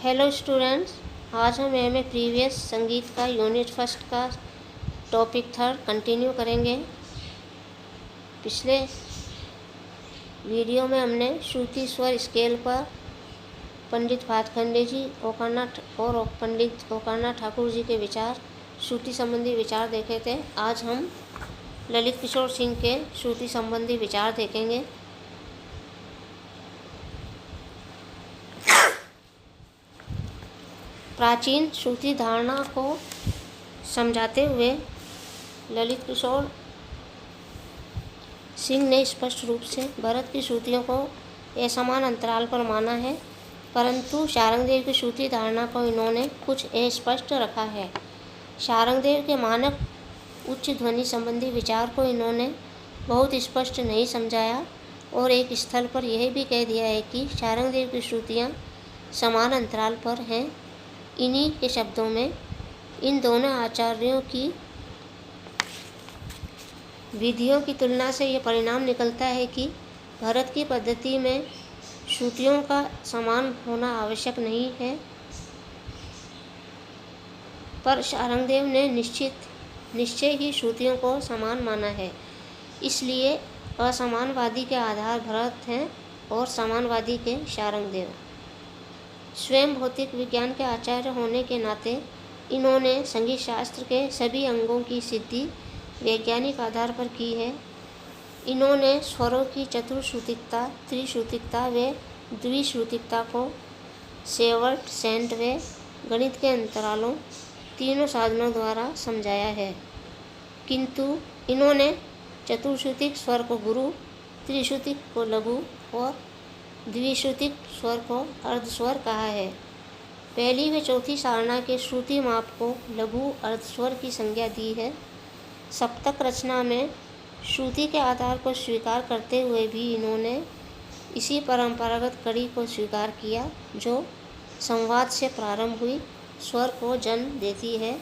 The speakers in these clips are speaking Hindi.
हेलो स्टूडेंट्स, आज हम एम ए प्रीवियस संगीत का यूनिट फर्स्ट का टॉपिक थर्ड कंटिन्यू करेंगे। पिछले वीडियो में हमने श्रुति स्वर स्केल पर पंडित भातखंडे जी और पंडित ओंकारनाथ ठाकुर जी के विचार, श्रुति संबंधी विचार देखे थे। आज हम ललित किशोर सिंह के श्रुति संबंधी विचार देखेंगे। प्राचीन श्रुति धारणा को समझाते हुए ललित किशोर सिंह ने स्पष्ट रूप से भरत की श्रुतियों को असमान अंतराल पर माना है, परंतु शारंगदेव की श्रुति धारणा को इन्होंने कुछ अस्पष्ट रखा है। शारंगदेव के मानक उच्च ध्वनि संबंधी विचार को इन्होंने बहुत स्पष्ट नहीं समझाया और एक स्थल पर यह भी कह दिया है कि शारंगदेव की श्रुतियाँ समान अंतराल पर हैं। इन्हीं के शब्दों में इन दोनों आचार्यों की विधियों की तुलना से यह परिणाम निकलता है कि भरत की पद्धति में श्रुतियों का समान होना आवश्यक नहीं है, पर शारंगदेव ने निश्चय ही श्रुतियों को समान माना है। इसलिए असमानवादी के आधार भरत हैं और समानवादी के शारंगदेव। स्वयं भौतिक विज्ञान के आचार्य होने के नाते इन्होंने संगीत शास्त्र के सभी अंगों की सिद्धि वैज्ञानिक आधार पर की है। इन्होंने स्वरों की चतुश्रुतिकता, त्रिश्रुतिकता व द्विश्रुतिकता को सेवर्ट, सेंट व गणित के अंतरालों तीनों साधनों द्वारा समझाया है, किंतु इन्होंने चतुश्रुतिक स्वर को गुरु, त्रिश्रुतिक को लघु और द्विश्रुतिक स्वर को अर्धस्वर कहा है। पहली व चौथी सारणा के श्रुति माप को लघु अर्धस्वर की संज्ञा दी है। सप्तक रचना में श्रुति के आधार को स्वीकार करते हुए भी इन्होंने इसी परंपरागत कड़ी को स्वीकार किया जो संवाद से प्रारंभ हुई स्वर को जन्म देती है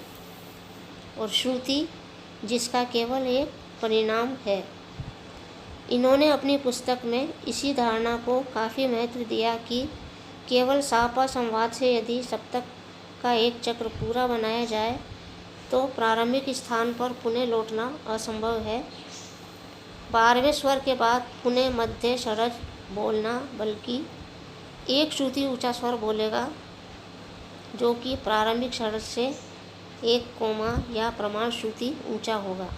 और श्रुति जिसका केवल एक परिणाम है। इन्होंने अपनी पुस्तक में इसी धारणा को काफ़ी महत्व दिया कि केवल सापा संवाद से यदि सप्तक का एक चक्र पूरा बनाया जाए तो प्रारंभिक स्थान पर पुनः लौटना असंभव है। 12वें स्वर के बाद पुनः मध्य षड्ज बोलना, बल्कि एक श्रुति ऊंचा स्वर बोलेगा जो कि प्रारंभिक षड्ज से एक कोमा या प्रमाण श्रुति ऊंचा होगा।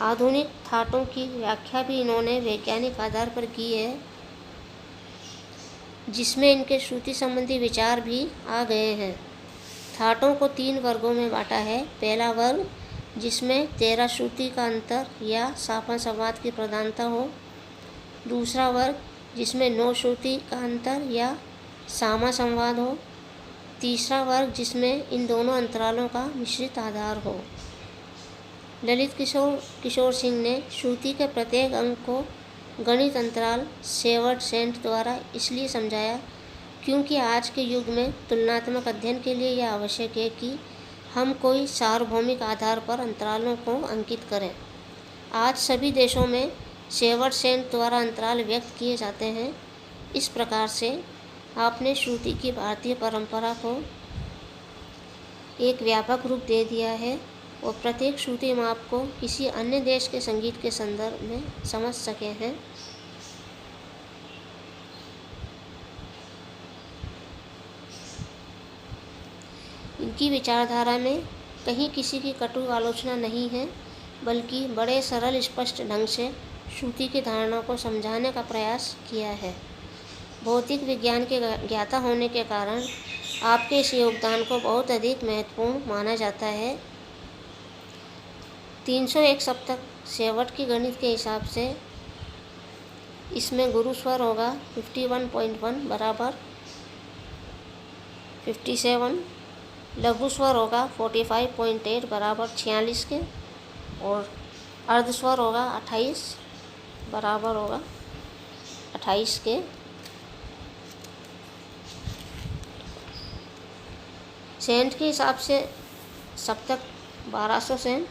आधुनिक थाटों की व्याख्या भी इन्होंने वैज्ञानिक आधार पर की है, जिसमें इनके श्रुति संबंधी विचार भी आ गए हैं। थाटों को 3 वर्गों में बांटा है। पहला वर्ग जिसमें 13 श्रुति का अंतर या सापन संवाद की प्रधानता हो। दूसरा वर्ग जिसमें 9 श्रुति का अंतर या सामा संवाद हो। तीसरा वर्ग जिसमें इन दोनों अंतरालों का मिश्रित आधार हो। ललित किशोर सिंह ने श्रुति के प्रत्येक अंग को गणित अंतराल सेवर्ट, सेंट द्वारा इसलिए समझाया क्योंकि आज के युग में तुलनात्मक अध्ययन के लिए यह आवश्यक है कि हम कोई सार्वभौमिक आधार पर अंतरालों को अंकित करें। आज सभी देशों में सेवर्ट, सेंट द्वारा अंतराल व्यक्त किए जाते हैं। इस प्रकार से आपने श्रुति की भारतीय परंपरा को एक व्यापक रूप दे दिया है और प्रत्येक श्रुति माप को किसी अन्य देश के संगीत के संदर्भ में समझ सके हैं। इनकी विचारधारा में कहीं किसी की कटु आलोचना नहीं है, बल्कि बड़े सरल स्पष्ट ढंग से श्रुति की धारणा को समझाने का प्रयास किया है। भौतिक विज्ञान के ज्ञाता होने के कारण आपके इस योगदान को बहुत अधिक महत्वपूर्ण माना जाता है। 301 सप्तक सेवट की गणित के हिसाब से इसमें गुरु स्वर होगा 51.1 बराबर 57, लघु स्वर होगा 45.8 बराबर 46 के और अर्ध स्वर होगा 28 बराबर होगा 28 के। सेंट के हिसाब से सप्तक 1200 सेंट,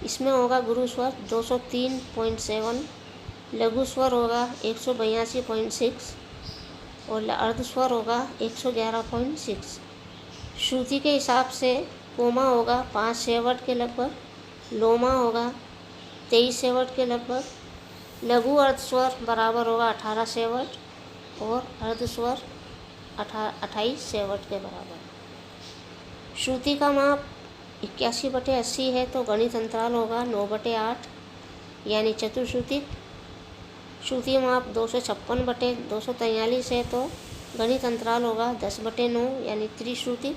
इसमें होगा गुरु स्वर 203.7, लघु स्वर होगा 182.6 और अर्ध स्वर होगा 111.6। श्रुति के हिसाब से कोमा होगा 5 सेवट के लगभग, लोमा होगा 23 सेवट के लगभग, लघु अर्ध स्वर बराबर होगा 18 सेवट और अर्ध स्वर 28 सेवट के बराबर। श्रुति का माप 81/80 है तो गणित अंतराल होगा 9/8 यानी चतुश्रुतिक। श्रुति माप 256/243 है तो गणित अंतराल होगा 10/9 यानी त्रिश्रुतिक।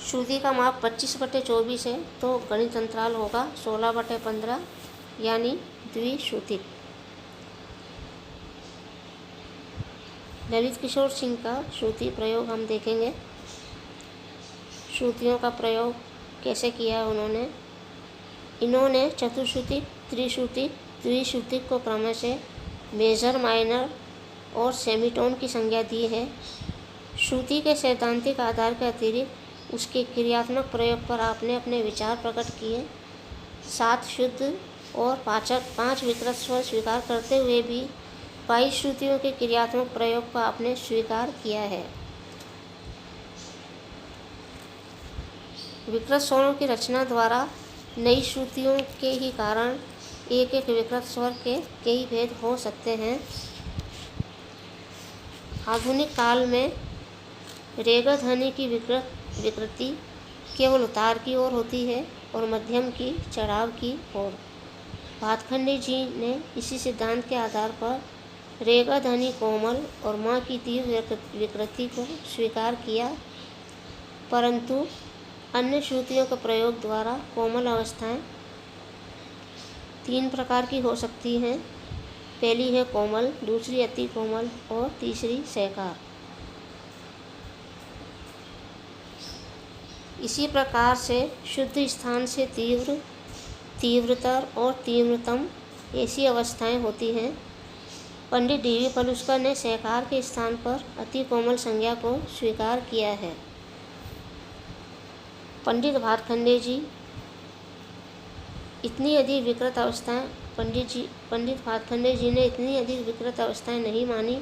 श्रुति का माप 25/24 है तो गणित अंतराल होगा 16/15 यानी द्विश्रुतिक। ललित किशोर सिंह का श्रुति प्रयोग हम देखेंगे। श्रुतियों का प्रयोग कैसे किया है इन्होंने चतुश्रुतिक, त्रिश्रुतिक, द्विश्रुतिक को क्रम से मेजर, माइनर और सेमीटोन की संज्ञा दी है। श्रुति के सैद्धांतिक आधार के अतिरिक्त उसके क्रियात्मक प्रयोग पर आपने अपने विचार प्रकट किए। 7 शुद्ध और 5 विकृत स्वर स्वीकार करते हुए भी 22 श्रुतियों के क्रियात्मक प्रयोग को आपने स्वीकार किया है। विकृत स्वरों की रचना द्वारा नई श्रुतियों के ही कारण एक विकृत स्वर के कई भेद हो सकते हैं। आधुनिक काल में रेगा ध्वनि की विकृति केवल उतार की ओर होती है और मध्यम की चढ़ाव की ओर। भातखंडे जी ने इसी सिद्धांत के आधार पर रेगा ध्वनि कोमल और माँ की तीव्र विकृति को स्वीकार किया, परंतु अन्य श्रुतियों के प्रयोग द्वारा कोमल अवस्थाएं 3 प्रकार की हो सकती हैं। पहली है कोमल, दूसरी अति कोमल और तीसरी सैकार। इसी प्रकार से शुद्ध स्थान से तीव्र, तीव्रतर और तीव्रतम ऐसी अवस्थाएं होती हैं। पंडित डी.वी. पलुस्कर ने सैकार के स्थान पर अति कोमल संज्ञा को स्वीकार किया है। पंडित भातखंडे जी इतनी अधिक विकृत अवस्थाएं पंडित भातखंडे जी ने इतनी अधिक विकृत अवस्थाएं नहीं मानी,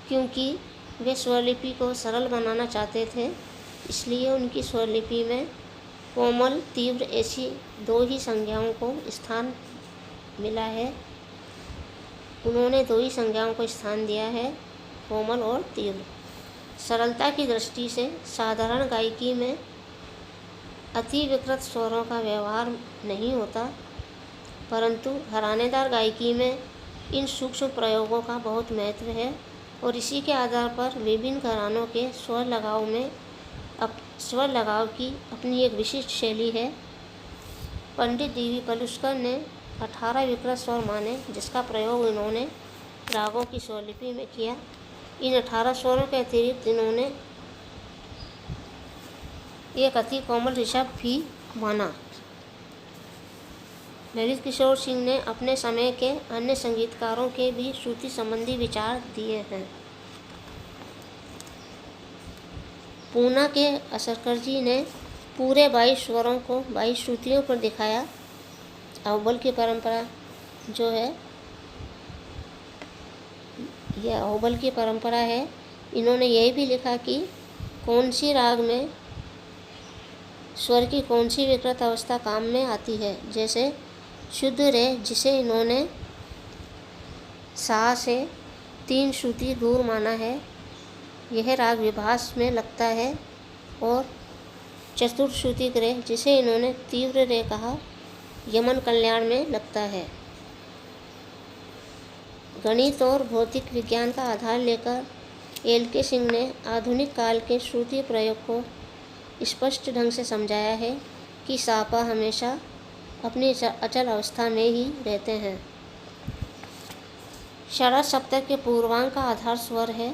क्योंकि वे स्वरलिपि को सरल बनाना चाहते थे। इसलिए उनकी स्वरलिपि में कोमल, तीव्र ऐसी 2 ही संज्ञाओं को स्थान मिला है। उन्होंने 2 ही संज्ञाओं को स्थान दिया है, कोमल और तीव्र। सरलता की दृष्टि से साधारण गायकी में अति विकृत स्वरों का व्यवहार नहीं होता, परंतु घरानेदार गायकी में इन सूक्ष्म प्रयोगों का बहुत महत्व है और इसी के आधार पर विभिन्न घरानों के स्वर लगाव की अपनी एक विशिष्ट शैली है। पंडित डी.वी. पलुस्कर ने 18 विकृत स्वर माने, जिसका प्रयोग इन्होंने रागों की स्वरलिपि में किया। इन 18 स्वरों के अतिरिक्त इन्होंने एक अति कोमल ऋषभ भी माना। ललित किशोर सिंह ने अपने समय के अन्य संगीतकारों के भी श्रुति संबंधी विचार दिए हैं। पूना के असरकर जी ने पूरे 22 स्वरों को 22 श्रुतियों पर दिखाया। अव्वल की परंपरा जो है, यह अव्वल की परंपरा है। इन्होंने यह भी लिखा कि कौन सी राग में स्वर की कौन सी विकृत अवस्था काम में आती है। जैसे शुद्ध रे, जिसे इन्होंने सा से 3 श्रुति दूर माना है, यह राग विभास में लगता है। और चतुर्श्रुतिक रे, जिसे इन्होंने तीव्र रे कहा, यमन कल्याण में लगता है। गणित और भौतिक विज्ञान का आधार लेकर एल.के. सिंह ने आधुनिक काल के श्रुति प्रयोग को स्पष्ट ढंग से समझाया है कि सापा हमेशा अपनी अचल अवस्था में ही रहते हैं। षड्ज सप्तक के पूर्वांग का आधार स्वर है।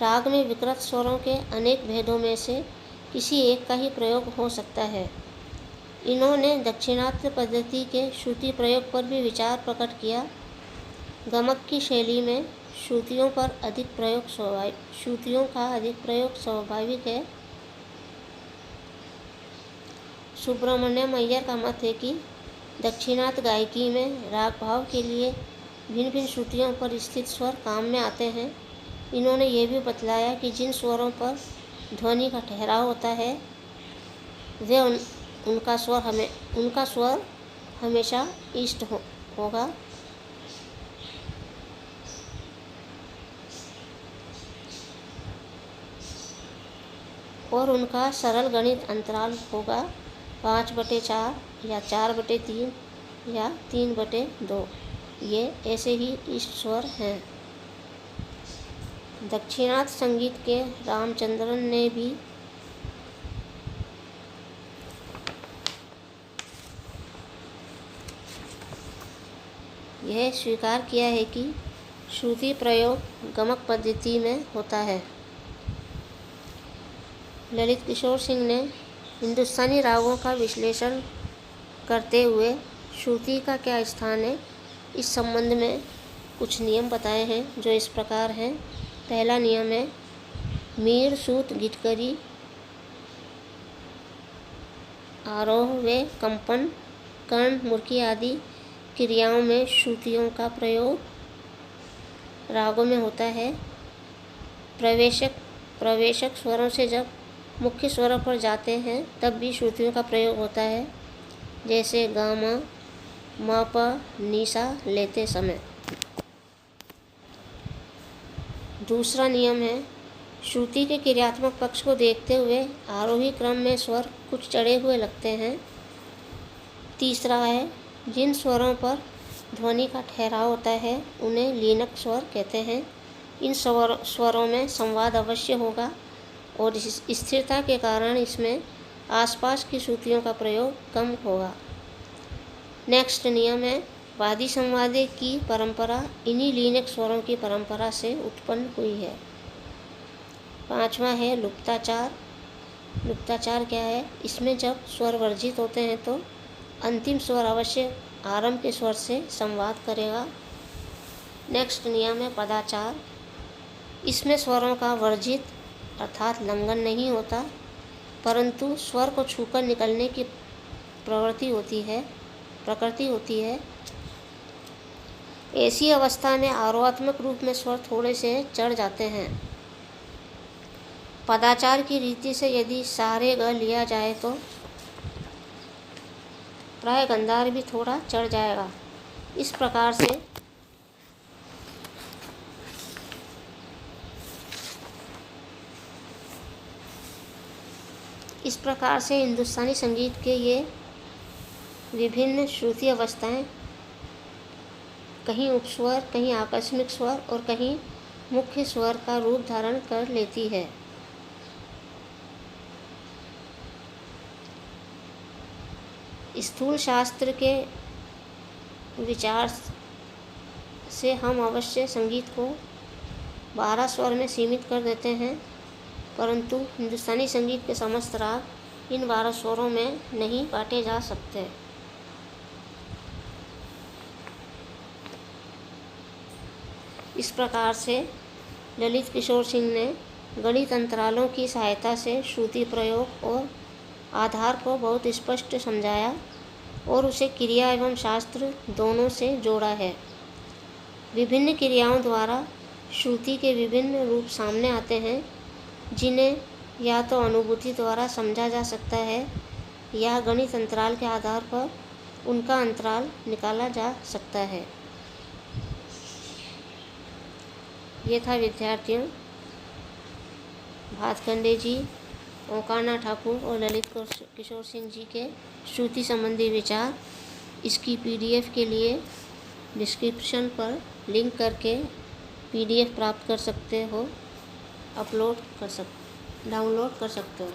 राग में विकृत स्वरों के अनेक भेदों में से किसी एक का ही प्रयोग हो सकता है। इन्होंने दक्षिणात्य पद्धति के श्रुति प्रयोग पर भी विचार प्रकट किया। गमक की शैली में श्रुतियों का अधिक प्रयोग स्वाभाविक है। सुब्रमण्यम अय्यर का मत है कि दक्षिणात्य गायकी में राग भाव के लिए भिन्न भिन्न श्रुतियों पर स्थित स्वर काम में आते हैं। इन्होंने ये भी बतलाया कि जिन स्वरों पर ध्वनि का ठहराव होता है वे उनका स्वर हमेशा इष्ट होगा। और उनका सरल गणित अंतराल होगा 5/4 या 4/3 या 3/2। ये ऐसे ही इष्ट स्वर हैं। दक्षिणार्थ संगीत के रामचंद्रन ने भी यह स्वीकार किया है कि श्रुति प्रयोग गमक पद्धति में होता है। ललित किशोर सिंह ने हिंदुस्तानी रागों का विश्लेषण करते हुए श्रुति का क्या स्थान है इस संबंध में कुछ नियम बताए हैं जो इस प्रकार हैं। पहला नियम है मीर, सूत, गिटकरी, आरोह व कंपन, कर्ण, मुर्की आदि क्रियाओं में श्रुतियों का प्रयोग रागों में होता है। प्रवेशक स्वरों से जब मुख्य स्वरों पर जाते हैं तब भी श्रुतियों का प्रयोग होता है, जैसे गा मा, मा पा, नीसा लेते समय। दूसरा नियम है श्रुति के क्रियात्मक पक्ष को देखते हुए आरोही क्रम में स्वर कुछ चढ़े हुए लगते हैं। तीसरा है जिन स्वरों पर ध्वनि का ठहराव होता है उन्हें लीनक स्वर कहते हैं। इन स्वरों में संवाद अवश्य होगा और इस स्थिरता के कारण इसमें आसपास की श्रुतियों का प्रयोग कम होगा। नेक्स्ट नियम है वादी संवादी की परंपरा इन्हीं लीनक स्वरों की परंपरा से उत्पन्न हुई है। पांचवा है लुप्ताचार। लुप्ताचार क्या है? इसमें जब स्वर वर्जित होते हैं तो अंतिम स्वर अवश्य आरंभ के स्वर से संवाद करेगा। नेक्स्ट नियम है पदाचार। इसमें स्वरों का वर्जित अर्थात लंघन नहीं होता, परंतु स्वर को छूकर निकलने की प्रकृति होती है। ऐसी अवस्था में आरोहात्मक रूप में स्वर थोड़े से चढ़ जाते हैं। पदाचार की रीति से यदि सारे ग लिया जाए तो प्राय गंधार भी थोड़ा चढ़ जाएगा। इस प्रकार से हिंदुस्तानी संगीत के ये विभिन्न श्रुति अवस्थाएं कहीं उपस्वर, कहीं आकस्मिक स्वर और कहीं मुख्य स्वर का रूप धारण कर लेती है। स्थूल शास्त्र के विचार से हम अवश्य संगीत को 12 स्वर में सीमित कर देते हैं, परंतु हिंदुस्तानी संगीत के समस्त राग इन 12 स्वरों में नहीं बांटे जा सकते। इस प्रकार से ललित किशोर सिंह ने गणित अंतरालों की सहायता से श्रुति प्रयोग और आधार को बहुत स्पष्ट समझाया और उसे क्रिया एवं शास्त्र दोनों से जोड़ा है। विभिन्न क्रियाओं द्वारा श्रुति के विभिन्न रूप सामने आते हैं, जिन्हें या तो अनुभूति द्वारा समझा जा सकता है या गणित अंतराल के आधार पर उनका अंतराल निकाला जा सकता है। ये था विद्यार्थियों भातखंडे जी, ओंकारनाथ ठाकुर और ललित किशोर सिंह जी के श्रुति संबंधी विचार। इसकी PDF के लिए डिस्क्रिप्शन पर लिंक करके PDF प्राप्त कर सकते हो, डाउनलोड कर सकते हो।